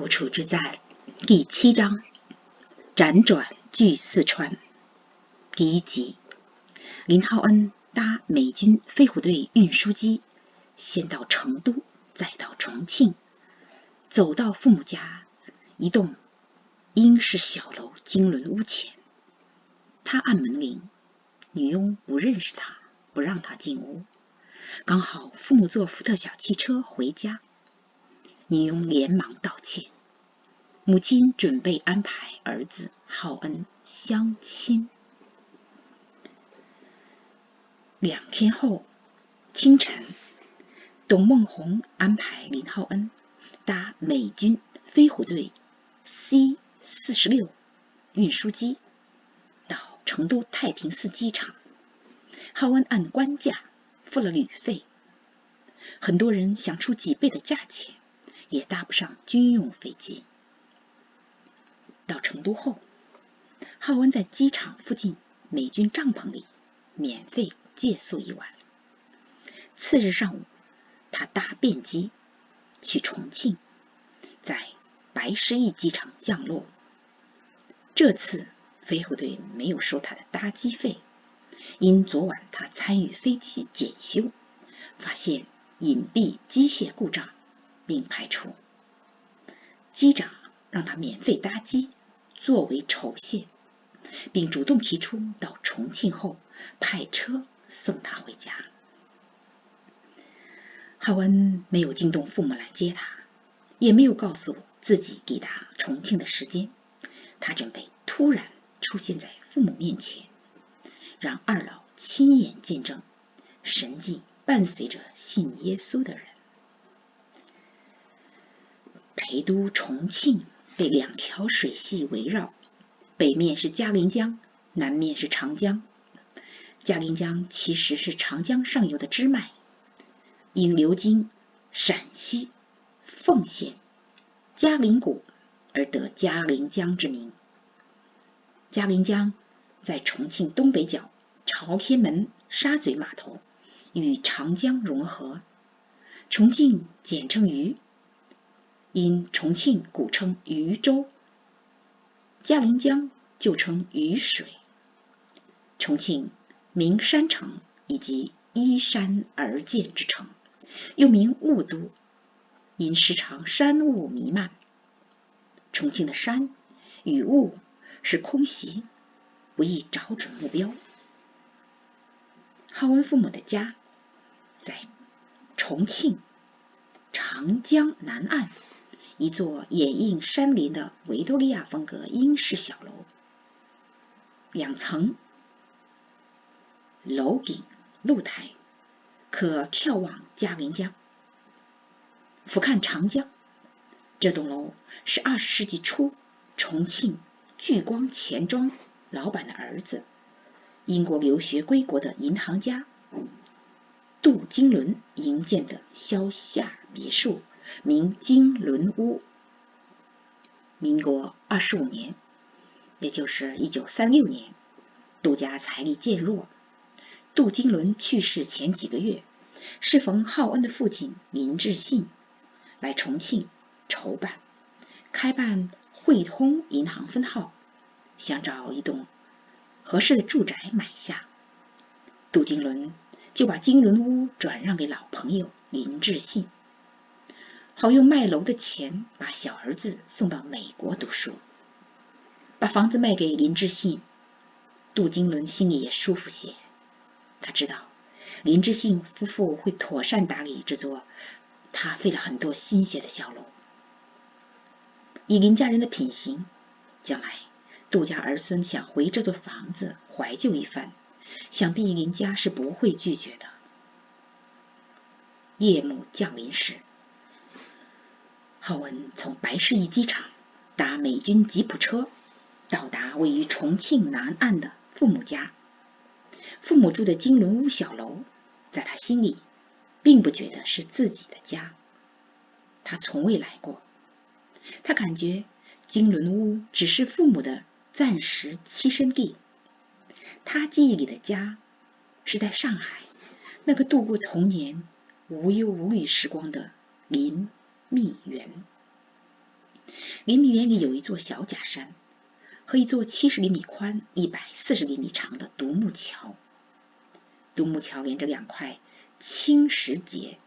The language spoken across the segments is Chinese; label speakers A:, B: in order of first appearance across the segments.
A: 苦楚之战第7章，辗转据四川。第1集，林浩恩搭美军飞虎队运输机，先到成都，再到重庆，走到父母家一栋英式小楼经纶屋前。他按门铃，女佣不认识他，不让他进屋。刚好父母坐福特小汽车回家，女佣连忙道歉。母亲准备安排儿子浩恩相亲。2天后清晨，董梦红安排林浩恩搭美军飞虎队 C-46 运输机到成都太平寺机场。浩恩按官价付了旅费，很多人想出几倍的价钱，也搭不上军用飞机。到成都后，浩恩在机场附近美军帐篷里免费借宿一晚。次日上午，他搭便机去重庆，在白石驿机场降落。这次飞虎队没有收他的搭机费，因昨晚他参与飞机检修，发现隐蔽机械故障，并排除。机长让他免费搭机作为酬谢，并主动提出到重庆后派车送他回家。浩恩没有惊动父母来接他，也没有告诉自己抵达重庆的时间。他准备突然出现在父母面前，让二老亲眼见证神迹伴随着信耶稣的人。陪都重庆被2条水系围绕，北面是嘉陵江，南面是长江。嘉陵江其实是长江上游的支脉，因流经陕西凤县嘉陵谷而得嘉陵江之名。嘉陵江在重庆东北角朝天门沙嘴码头与长江融合，重庆简称渝，因重庆古称渝州，嘉陵江就称渝水。重庆名山城以及依山而建之城，又名雾都，因时常山雾弥漫。重庆的山与雾是空袭，不易找准目标。浩恩父母的家在重庆长江南岸一座掩映山林的维多利亚风格英式小楼，2层，楼顶露台，可眺望嘉陵江，俯瞰长江。这栋楼是20世纪初重庆聚光钱庄老板的儿子，英国留学归国的银行家杜金伦营建的萧夏别墅，名金伦屋。民国25年，也就是1936年，杜家财力渐弱。杜金伦去世前几个月，适逢浩恩的父亲林志信来重庆筹办开办汇通银行分号，想找一栋合适的住宅买下。杜金伦就把金伦屋转让给老朋友林志信，好用卖楼的钱把小儿子送到美国读书。把房子卖给林志信，杜金伦心里也舒服些。他知道林志信夫妇会妥善打理这座他费了很多心血的小楼。以林家人的品行，将来杜家儿孙想回这座房子怀旧一番，想必林家是不会拒绝的。夜幕降临时，浩恩从白石驿机场搭美军吉普车到达位于重庆南岸的父母家。父母住的金伦屋小楼，在他心里并不觉得是自己的家，他从未来过。他感觉金伦屋只是父母的暂时栖身地，他记忆里的家是在上海那个度过童年无忧无虑时光的林密园。邻里园里有一座小假山和一座70厘米宽、140厘米长的独木桥。独木桥连着2块青石节，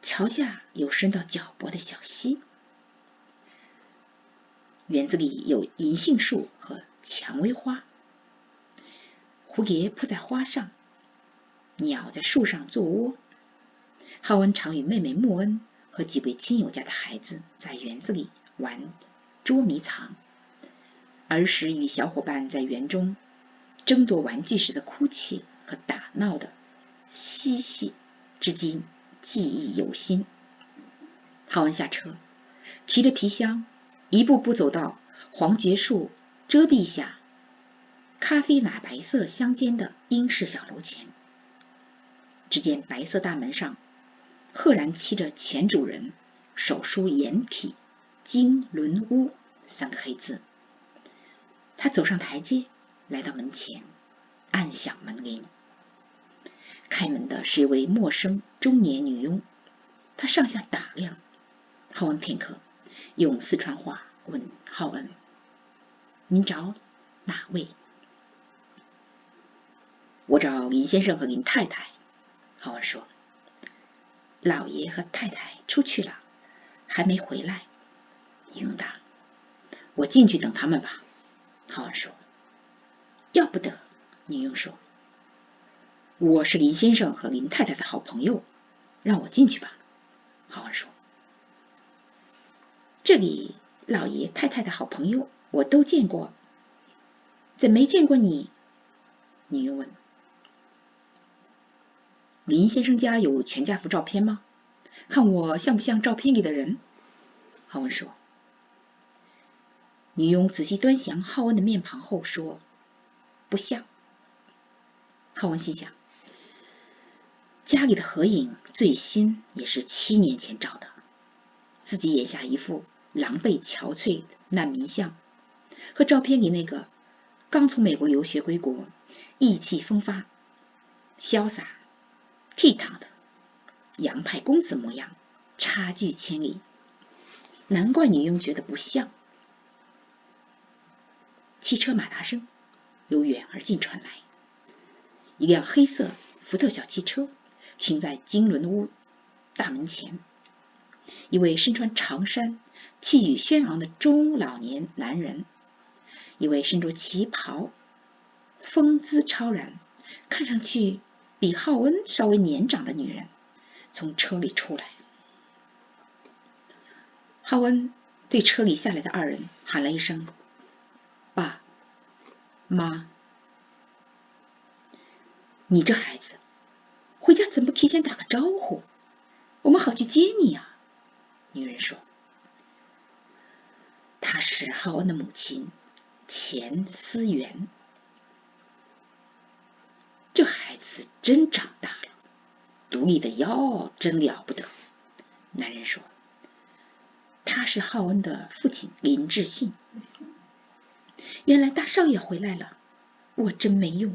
A: 桥下有深到脚脖的小溪。园子里有银杏树和蔷薇花，蝴蝶扑在花上，鸟在树上做窝。浩恩常与妹妹穆恩和几位亲友家的孩子在园子里玩捉迷藏，儿时与小伙伴在园中争夺玩具时的哭泣和打闹的嬉戏，至今记忆犹新。浩恩下车，提着皮箱，一步步走到黄桷树遮蔽下咖啡奶白色相间的英式小楼前。只见白色大门上赫然漆着前主人手书颜体金轮屋3个黑字。他走上台阶，来到门前，按响门铃。开门的是一位陌生中年女佣，她上下打量浩恩片刻，用四川话问浩恩：“您找哪位？”“我找林先生和林太太。”浩恩说。“老爷和太太出去了，还没回来。”女佣答。“我进去等他们吧。”浩恩说。“要不得。”女佣说。“我是林先生和林太太的好朋友，让我进去吧。”浩恩说。“这里老爷太太的好朋友我都见过，怎没见过你？”女佣问。“林先生家有全家福照片吗？看我像不像照片里的人？”浩恩说。女佣仔细端详浩恩的面庞后说：“不像。”浩恩心想，家里的合影最新也是7年前照的，自己眼下一副狼狈憔悴的难民相，和照片里那个刚从美国留学归国、意气风发、潇洒倜傥的洋派公子模样差距千里，难怪女佣觉得不像。汽车马达声由远而近传来，一辆黑色福特小汽车停在金轮屋大门前。一位身穿长衫、气宇轩昂的中老年男人，一位身着旗袍、风姿超然、看上去比浩恩稍微年长的女人从车里出来。浩恩对车里下来的2人喊了一声：“爸妈。”“你这孩子，回家怎么不提前打个招呼？我们好去接你啊。”女人说。她是浩恩的母亲钱思媛。“这孩子真长大了，独立的腰真了不得。”男人说。他是浩恩的父亲林志信。“原来大少爷回来了，我真没用，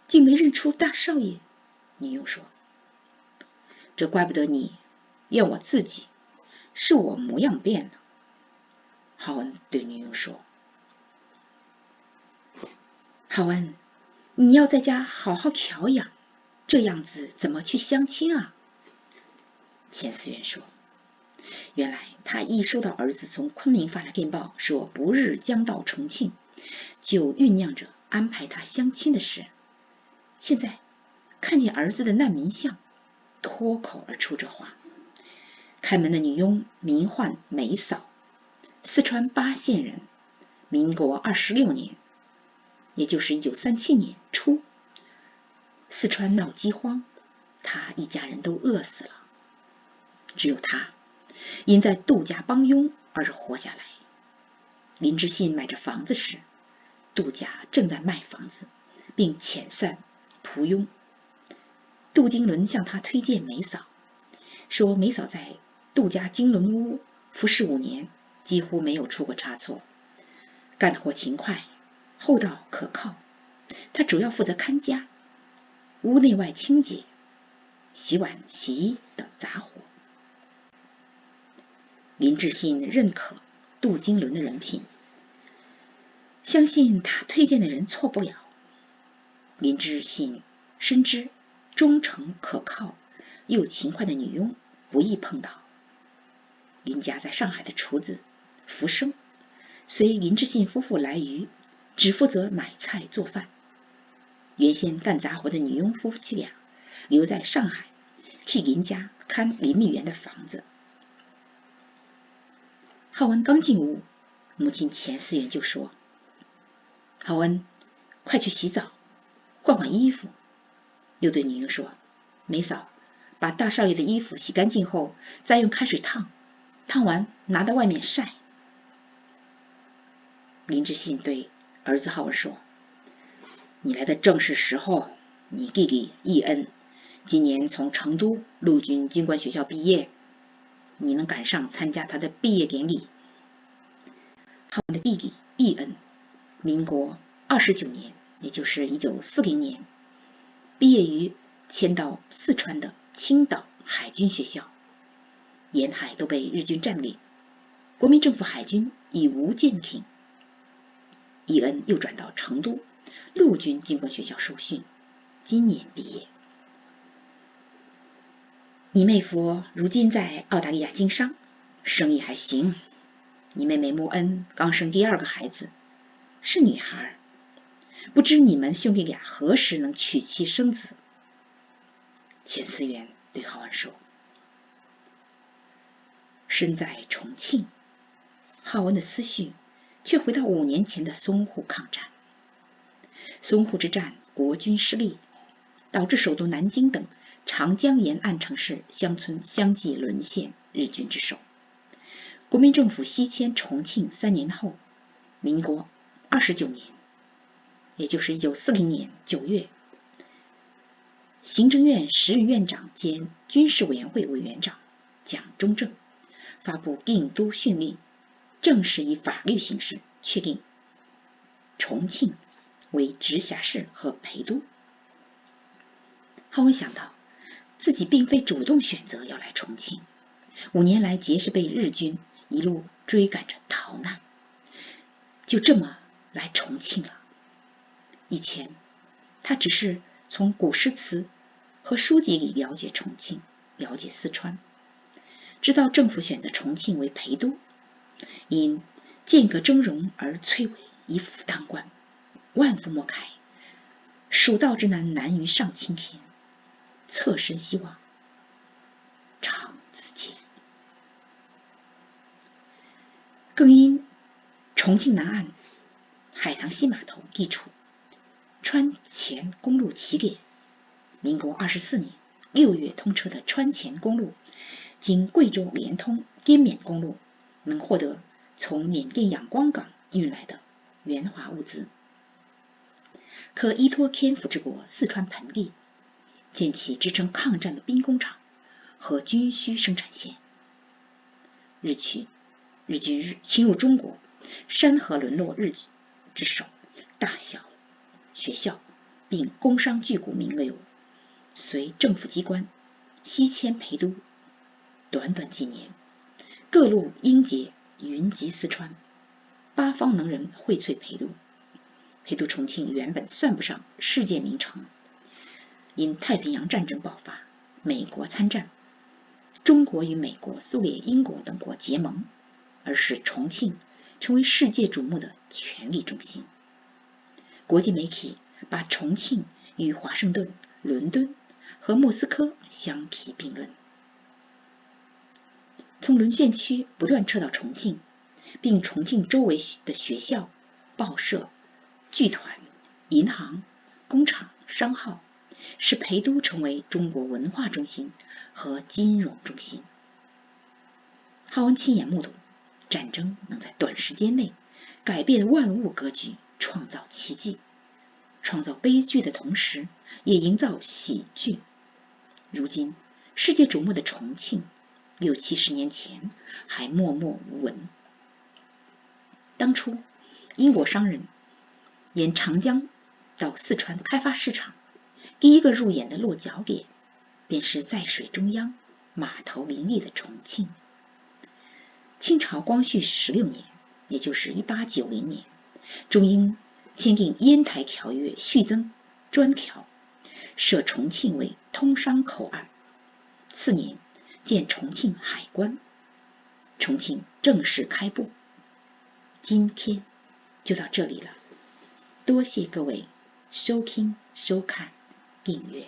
A: 竟没认出大少爷。”女佣说。“这怪不得你，怨我自己，是我模样变了。”浩恩对女佣说。“浩恩，你要在家好好调养，这样子怎么去相亲啊？”钱思媛说。原来他一收到儿子从昆明发来电报说不日将到重庆，就酝酿着安排他相亲的事。现在看见儿子的难民相，脱口而出这话。开门的女佣名唤梅嫂，四川巴县人，民国26年，也就是1937年初，四川闹饥荒，他一家人都饿死了，只有他因在杜家帮佣而活下来。林志信买着房子时，杜家正在卖房子，并遣散仆佣。杜金伦向他推荐梅嫂，说梅嫂在杜家金轮屋服侍5年，几乎没有出过差错，干活勤快，厚道可靠。他主要负责看家，屋内外清洁、洗碗洗衣等杂活。林志信认可杜金伦的人品，相信他推荐的人错不了。林志信深知忠诚可靠又勤快的女佣不易碰到。林家在上海的厨子福生随林志信夫妇来渝，只负责买菜做饭。原先干杂活的女佣夫妻俩留在上海，替林家看林密园的房子。浩文刚进屋，母亲钱思源就说：“浩文，快去洗澡，换换衣服。”又对女佣说：“梅嫂，把大少爷的衣服洗干净后，再用开水烫，烫完拿到外面晒。”林志信对儿子浩文说：“你来的正是时候，你弟弟义恩今年从成都陆军军官学校毕业，你能赶上参加他的毕业典礼。”浩文的弟弟义恩，民国29年，也就是1940年，毕业于迁到四川的青岛海军学校。沿海都被日军占领，国民政府海军已无舰艇。义恩又转到成都陆军军官学校受训，今年毕业。你妹夫如今在澳大利亚经商，生意还行。你妹妹穆恩刚生第2个孩子，是女孩，不知你们兄弟俩何时能娶妻生子。钱思源对浩文说。身在重庆，浩文的思绪却回到5年前的淞沪抗战。淞沪之战，国军失利，导致首都南京等长江沿岸城市乡村相继沦陷日军之手。国民政府西迁重庆3年后，民国29年，也就是1940年9月，行政院时任院长兼军事委员会委员长蒋中正发布定都训令，正式以法律形式确定重庆为直辖市和陪都。浩文想到自己并非主动选择要来重庆，5年来皆是被日军一路追赶着逃难，就这么来重庆了。以前他只是从古诗词和书籍里了解重庆，了解四川，知道政府选择重庆为陪都，因间隔峥嵘而崔嵬以辅当官，万夫莫开，蜀道之难难于上青天，侧身希望长自坚。更因重庆南岸海棠溪码头地处川黔公路起点，民国24年6月通车的川黔公路经贵州联通滇缅公路，能获得从缅甸仰光港运来的援华物资，可依托天府之国四川盆地，建起支撑抗战的兵工厂和军需生产线。日军侵入中国，山河沦落日军之手，大小学校并工商巨贾名流随政府机关西迁陪都，短短几年，各路英杰云集四川，八方能人荟萃陪都。陪都重庆原本算不上世界名城，因太平洋战争爆发，美国参战，中国与美国、苏联、英国等国结盟，而使重庆成为世界瞩目的权力中心。国际媒体把重庆与华盛顿、伦敦和莫斯科相提并论。从沦陷区不断撤到重庆，并重庆周围的学校、报社、剧团、银行、工厂、商号，使陪都成为中国文化中心和金融中心。浩文亲眼目睹战争能在短时间内改变万物格局，创造奇迹，创造悲剧的同时也营造喜剧。如今世界瞩目的重庆，60-70年前还默默无闻。当初英国商人沿长江到四川开发市场，第一个入眼的落脚点便是在水中央、码头林立的重庆。清朝光绪16年，也就是1890年，中英签订《烟台条约》续增专条，设重庆为通商口岸。次年，建重庆海关，重庆正式开埠。今天就到这里了，多谢各位收听、收看、订阅。